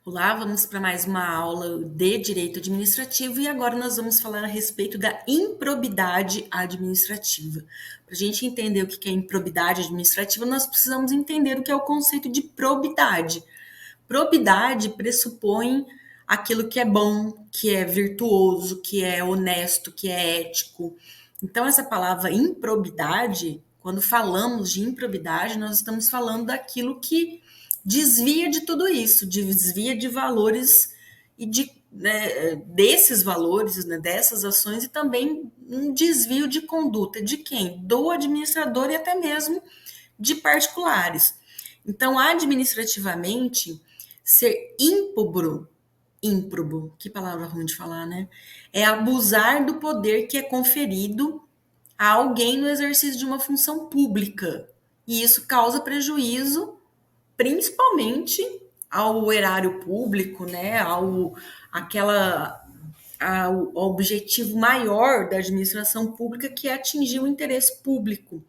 Olá, vamos para mais uma aula de direito administrativo e agora nós vamos falar a respeito da improbidade administrativa. Para a gente entender o que é improbidade administrativa, nós precisamos entender o que é o conceito de probidade. Probidade pressupõe aquilo que é bom, que é virtuoso, que é honesto, que é ético. Então, essa palavra improbidade, quando falamos de improbidade, nós estamos falando daquilo que desvia de tudo isso, desvia de valores e desses valores, né, dessas ações e também um desvio de conduta de quem? Do administrador e até mesmo de particulares. Então, administrativamente, ser ímprobo, que palavra ruim de falar, né? É abusar do poder que é conferido a alguém no exercício de uma função pública. E isso causa prejuízo principalmente ao erário público, né, ao objetivo maior da administração pública, que é atingir o interesse público.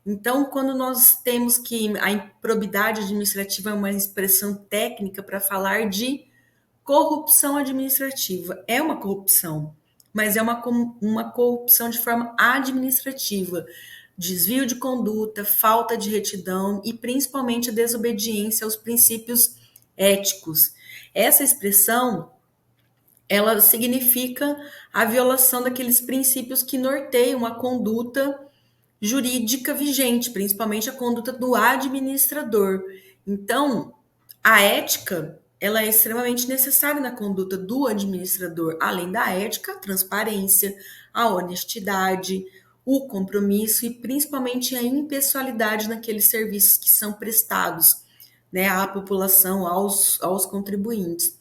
Então, quando nós temos que a improbidade administrativa é uma expressão técnica para falar de corrupção administrativa, é uma corrupção, mas é uma corrupção de forma administrativa, desvio de conduta, falta de retidão e principalmente a desobediência aos princípios éticos. Essa expressão, ela significa a violação daqueles princípios que norteiam a conduta jurídica vigente, principalmente a conduta do administrador. Então, a ética, ela é extremamente necessária na conduta do administrador, além da ética, a transparência, a honestidade, o compromisso e principalmente a impessoalidade naqueles serviços que são prestados, né, à população, aos contribuintes.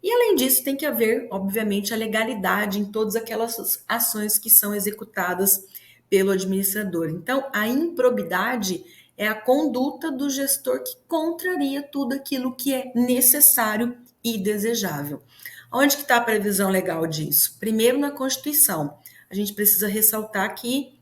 E além disso, tem que haver, obviamente, a legalidade em todas aquelas ações que são executadas pelo administrador. Então, a improbidade é a conduta do gestor que contraria tudo aquilo que é necessário e desejável. Onde que está a previsão legal disso? Primeiro, na Constituição. A gente precisa ressaltar que,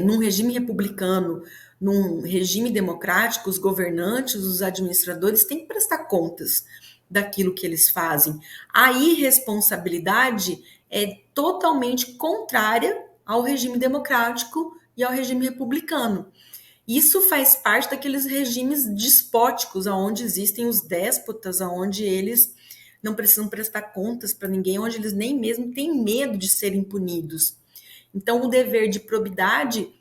num regime republicano, num regime democrático, os governantes, os administradores têm que prestar contas daquilo que eles fazem. A irresponsabilidade é totalmente contrária ao regime democrático e ao regime republicano. Isso faz parte daqueles regimes despóticos, onde existem os déspotas, onde eles não precisam prestar contas para ninguém, onde eles nem mesmo têm medo de serem punidos. Então, o dever de probidade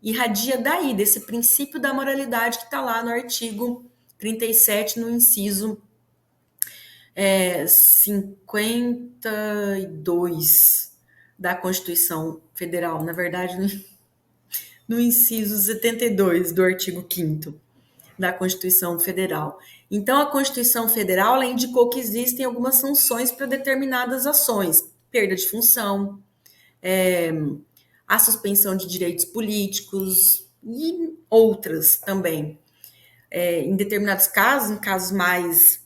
irradia daí, desse princípio da moralidade que está lá no artigo 37, no inciso 52 da Constituição Federal, na verdade, no inciso 72 do artigo 5º da Constituição Federal. Então, a Constituição Federal ela indicou que existem algumas sanções para determinadas ações, perda de função, a suspensão de direitos políticos e outras também. Em determinados casos, em casos mais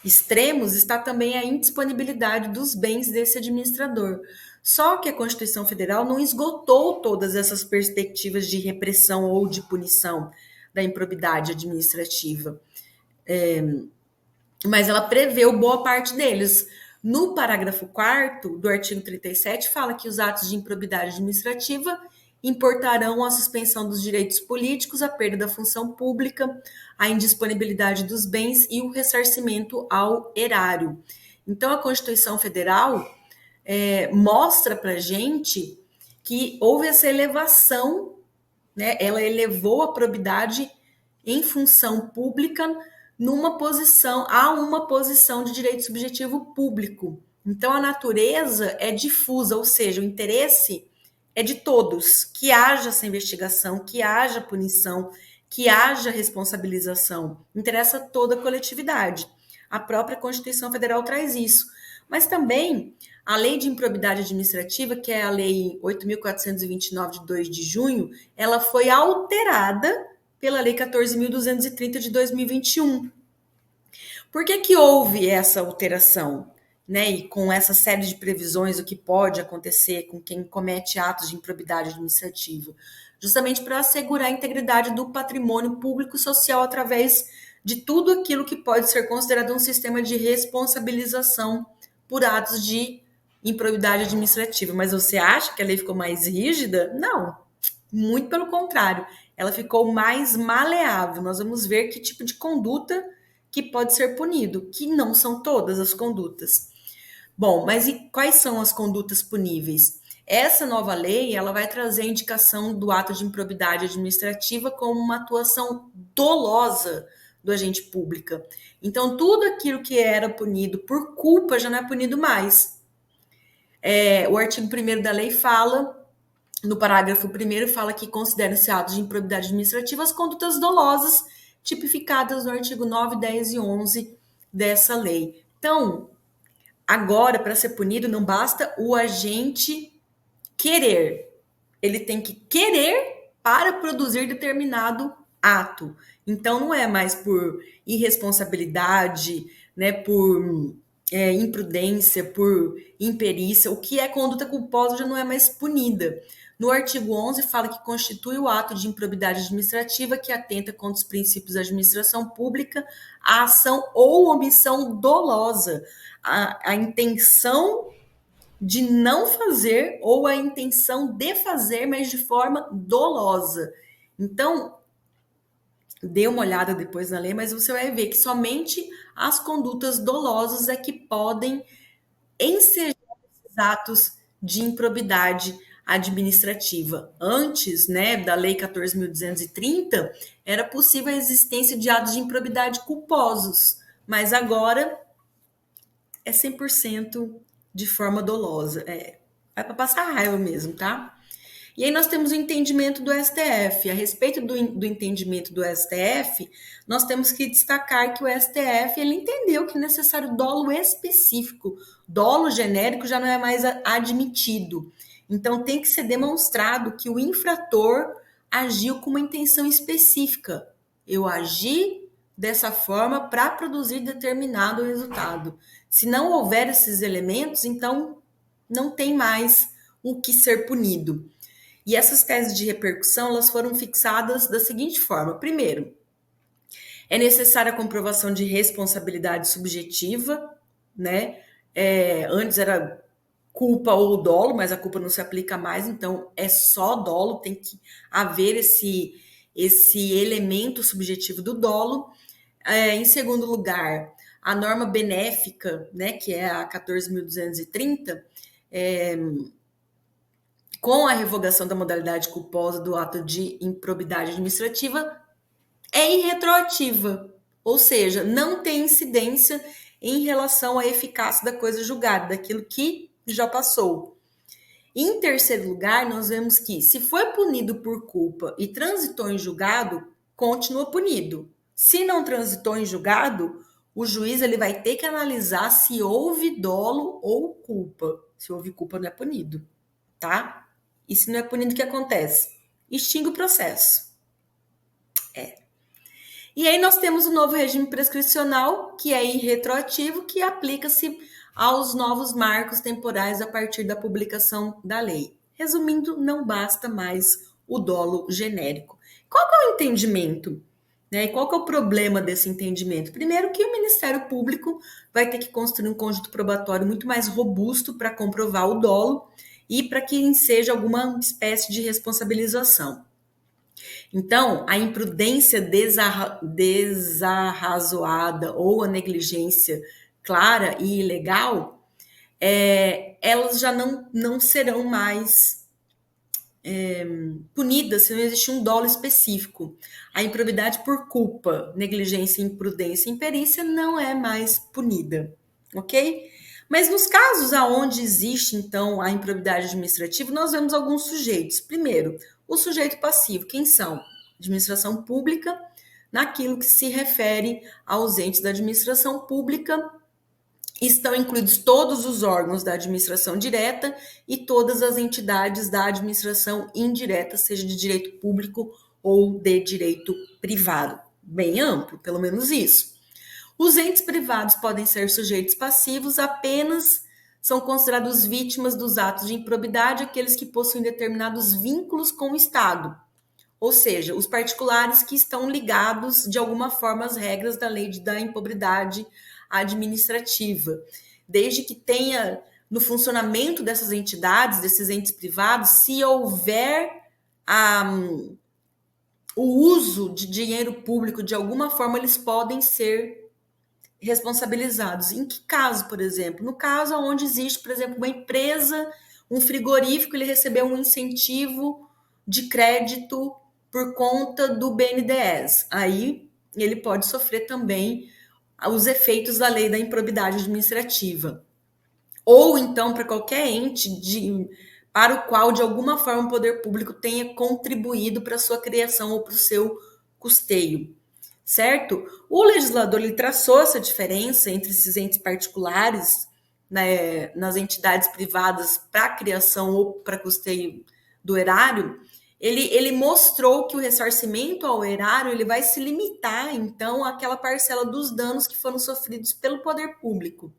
extremos, está também a indisponibilidade dos bens desse administrador. Só que a Constituição Federal não esgotou todas essas perspectivas de repressão ou de punição da improbidade administrativa, mas ela preveu boa parte deles. No parágrafo 4º do artigo 37, fala que os atos de improbidade administrativa importarão a suspensão dos direitos políticos, a perda da função pública, a indisponibilidade dos bens e o ressarcimento ao erário. Então, a Constituição Federal mostra para a gente que houve essa elevação, né? Ela elevou a probidade em função pública a uma posição de direito subjetivo público. Então, a natureza é difusa, ou seja, o interesse é de todos, que haja essa investigação, que haja punição, que haja responsabilização. Interessa toda a coletividade. A própria Constituição Federal traz isso. Mas também a Lei de Improbidade Administrativa, que é a Lei 8.429, de 2 de junho, ela foi alterada pela Lei 14.230, de 2021. Por que houve essa alteração? Né, e com essa série de previsões, o que pode acontecer com quem comete atos de improbidade administrativa, justamente para assegurar a integridade do patrimônio público e social através de tudo aquilo que pode ser considerado um sistema de responsabilização por atos de improbidade administrativa. Mas você acha que a lei ficou mais rígida? Não, muito pelo contrário, ela ficou mais maleável. Nós vamos ver que tipo de conduta que pode ser punido, que não são todas as condutas. Bom, mas e quais são as condutas puníveis? Essa nova lei, ela vai trazer a indicação do ato de improbidade administrativa como uma atuação dolosa do agente público. Então, tudo aquilo que era punido por culpa já não é punido mais. O artigo 1º da lei fala, no parágrafo 1º, fala que consideram-se atos de improbidade administrativa as condutas dolosas tipificadas no artigo 9, 10 e 11 dessa lei. Então, agora, para ser punido, não basta o agente querer. Ele tem que querer para produzir determinado ato. Então, não é mais por irresponsabilidade, né, por imprudência, por imperícia. O que é conduta culposa já não é mais punida. No artigo 11, fala que constitui o ato de improbidade administrativa que atenta contra os princípios da administração pública a ação ou omissão dolosa. A intenção de não fazer ou a intenção de fazer, mas de forma dolosa. Então, dê uma olhada depois na lei, mas você vai ver que somente as condutas dolosas é que podem ensejar esses atos de improbidade administrativa. Antes, né, da Lei 14.230, era possível a existência de atos de improbidade culposos, mas agora é 100% de forma dolosa. É para passar raiva mesmo, tá? E aí nós temos o entendimento do STF. A respeito do entendimento do STF, nós temos que destacar que o STF ele entendeu que é necessário dolo específico. Dolo genérico já não é mais admitido. Então tem que ser demonstrado que o infrator agiu com uma intenção específica. Eu agi dessa forma para produzir determinado resultado. Se não houver esses elementos, então não tem mais o que ser punido. E essas teses de repercussão, elas foram fixadas da seguinte forma. Primeiro, é necessária a comprovação de responsabilidade subjetiva, né? Antes era culpa ou dolo, mas a culpa não se aplica mais, então é só dolo, tem que haver esse elemento subjetivo do dolo. Em segundo lugar, a norma benéfica, né, que é a 14.230, com a revogação da modalidade culposa do ato de improbidade administrativa, é irretroativa, ou seja, não tem incidência em relação à eficácia da coisa julgada, daquilo que já passou. Em terceiro lugar, nós vemos que, se foi punido por culpa e transitou em julgado, continua punido. Se não transitou em julgado, o juiz ele vai ter que analisar se houve dolo ou culpa. Se houve culpa, não é punido, tá? E se não é punido, o que acontece? Extingue o processo. E aí nós temos o novo regime prescricional, que é irretroativo, que aplica-se aos novos marcos temporais a partir da publicação da lei. Resumindo, não basta mais o dolo genérico. Qual que é o entendimento? E qual que é o problema desse entendimento? Primeiro que o Ministério Público vai ter que construir um conjunto probatório muito mais robusto para comprovar o dolo e para que seja alguma espécie de responsabilização. Então, a imprudência desarrazoada ou a negligência clara e ilegal, elas já não serão mais punidas se não existir um dolo específico. A improbidade por culpa, negligência, imprudência e imperícia não é mais punida, ok? Mas nos casos aonde existe, então, a improbidade administrativa, nós vemos alguns sujeitos. Primeiro, o sujeito passivo. Quem são? Administração pública, naquilo que se refere aos entes da administração pública, estão incluídos todos os órgãos da administração direta e todas as entidades da administração indireta, seja de direito público ou de direito privado. Bem amplo, pelo menos isso. Os entes privados podem ser sujeitos passivos, apenas são considerados vítimas dos atos de improbidade aqueles que possuem determinados vínculos com o Estado, ou seja, os particulares que estão ligados de alguma forma às regras da lei da improbidade administrativa, desde que tenha no funcionamento dessas entidades, desses entes privados, se houver o uso de dinheiro público, de alguma forma eles podem ser responsabilizados. Em que caso, por exemplo? No caso onde existe, por exemplo, uma empresa, um frigorífico, ele recebeu um incentivo de crédito por conta do BNDES. Aí ele pode sofrer também os efeitos da lei da improbidade administrativa. Ou então para qualquer ente para o qual de alguma forma o poder público tenha contribuído para a sua criação ou para o seu custeio, certo? O legislador ele traçou essa diferença entre esses entes particulares, né, nas entidades privadas para a criação ou para custeio do erário. Ele mostrou que o ressarcimento ao erário ele vai se limitar, então, àquela parcela dos danos que foram sofridos pelo poder público,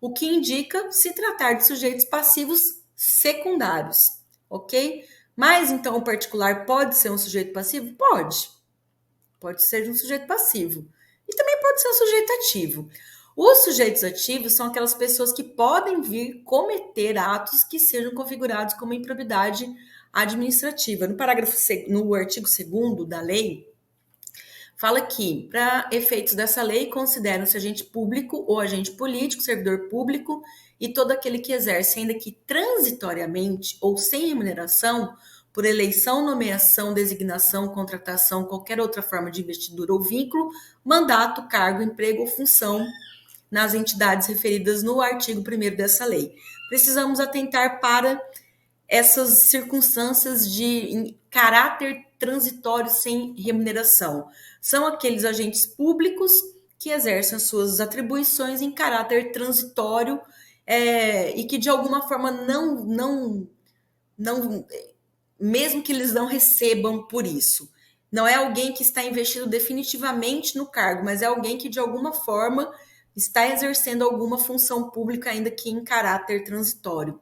o que indica se tratar de sujeitos passivos secundários, ok? Mas, então, o particular pode ser um sujeito passivo? Pode. Pode ser um sujeito passivo. E também pode ser um sujeito ativo. Os sujeitos ativos são aquelas pessoas que podem vir cometer atos que sejam configurados como improbidade administrativa. No artigo 2º da lei, fala que, para efeitos dessa lei, consideram-se agente público ou agente político, servidor público e todo aquele que exerce, ainda que transitoriamente ou sem remuneração, por eleição, nomeação, designação, contratação, qualquer outra forma de investidura ou vínculo, mandato, cargo, emprego ou função nas entidades referidas no artigo 1º dessa lei. Precisamos atentar para essas circunstâncias de caráter transitório sem remuneração. São aqueles agentes públicos que exercem as suas atribuições em caráter transitório e que de alguma forma não, mesmo que eles não recebam por isso. Não é alguém que está investido definitivamente no cargo, mas é alguém que de alguma forma está exercendo alguma função pública, ainda que em caráter transitório.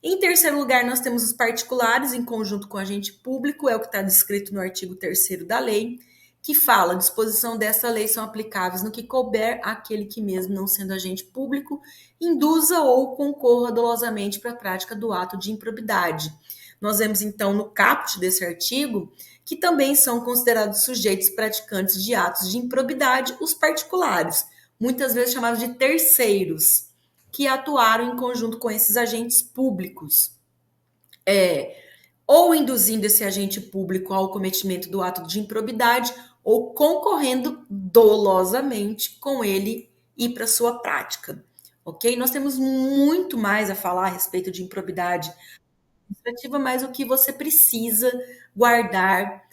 Em terceiro lugar, nós temos os particulares, em conjunto com o agente público, é o que está descrito no artigo 3º da lei, que fala: a disposição dessa lei são aplicáveis no que couber àquele que, mesmo não sendo agente público, induza ou concorra dolosamente para a prática do ato de improbidade. Nós vemos, então, no caput desse artigo, que também são considerados sujeitos praticantes de atos de improbidade os particulares, muitas vezes chamados de terceiros, que atuaram em conjunto com esses agentes públicos, ou induzindo esse agente público ao cometimento do ato de improbidade, ou concorrendo dolosamente com ele e para sua prática, ok? Nós temos muito mais a falar a respeito de improbidade administrativa, mas o que você precisa guardar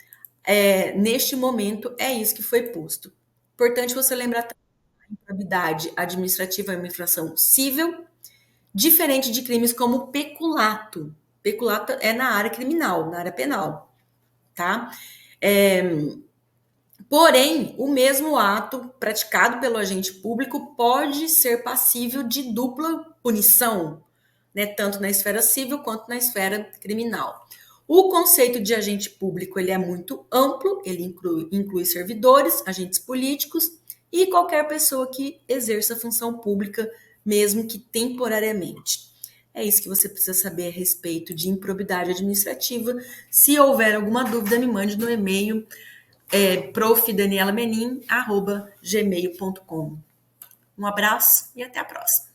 neste momento é isso que foi posto. Importante você lembrar também que a improbidade administrativa é uma infração cível, diferente de crimes como peculato. Peculato é na área criminal, na área penal, tá? Porém, o mesmo ato praticado pelo agente público pode ser passível de dupla punição, né? Tanto na esfera civil quanto na esfera criminal. O conceito de agente público ele é muito amplo, ele inclui servidores, agentes políticos e qualquer pessoa que exerça função pública, mesmo que temporariamente. É isso que você precisa saber a respeito de improbidade administrativa. Se houver alguma dúvida, me mande no e-mail profdanielamenin@gmail.com. Um abraço e até a próxima.